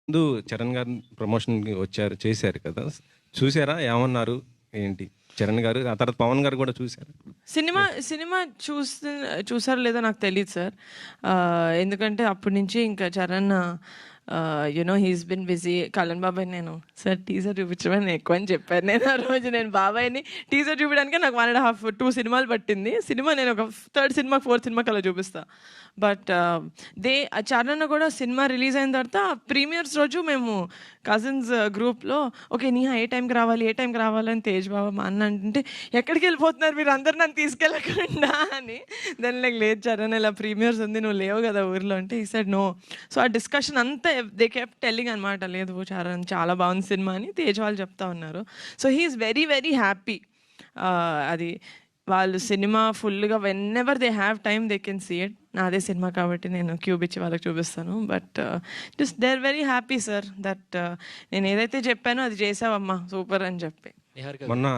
ముందు చరణ్ గారు ప్రమోషన్‌కి వచ్చారు, చేశారు కదా! చూసారా? ఏమన్నారు? ఏంటి? చరణ్ గారు, ఆ తర్వాత పవన్ గారు కూడా చూసారా? సినిమా సినిమా చూసారో లేదో నాకు తెలియదు సార్. ఎందుకంటే అప్పటి నుంచి ఇంకా Charan he's been busy. Kalyan బాబాయ్ నేను సార్ టీజర్ చూపించమని ఎక్కువ అని చెప్పాను. నేను ఆ రోజు నేను బాబాయ్ని టీజర్ చూపించడానికి నాకు 1.5 2 సినిమాలు పట్టింది. సినిమా నేను ఒక 3rd సినిమా 4th సినిమాకి అలా చూపిస్తా. బట్ చరణ్ కూడా సినిమా రిలీజ్ అయిన తర్వాత ప్రీమియర్స్ రోజు మేము కజిన్స్ గ్రూప్లో ఓకే నీహా ఏ టైంకి రావాలి అని తేజ్ బాబా మా అన్న అంటే ఎక్కడికి వెళ్ళిపోతున్నారు మీరు అందరు నన్ను తీసుకెళ్ళకుండా అని. దాని లేదు చరణ్ ఇలా ప్రీమియర్స్ ఉంది నువ్వు లేవు కదా ఊర్లో అంటే ఈ సైడ్ నో. సో ఆ డిస్కషన్ అంతా దే కెప్ టెల్లింగ్ అనమాట, లేదు చరణ్ చాలా బాగుంది సినిమా అని తేజ్ వాళ్ళు చెప్తా ఉన్నారు. So he's very very happy. అది వాళ్ళు సినిమా ఫుల్గా whenever they have time they can see it. నాదే సినిమా కాబట్టి నేను క్యూబ్ ఇచ్చి వాళ్ళకి చూపిస్తాను. But just they are very happy sir that నేను ఏదైతే చెప్పానో అది చేసావమ్మా సూపర్ అని చెప్పి. మొన్న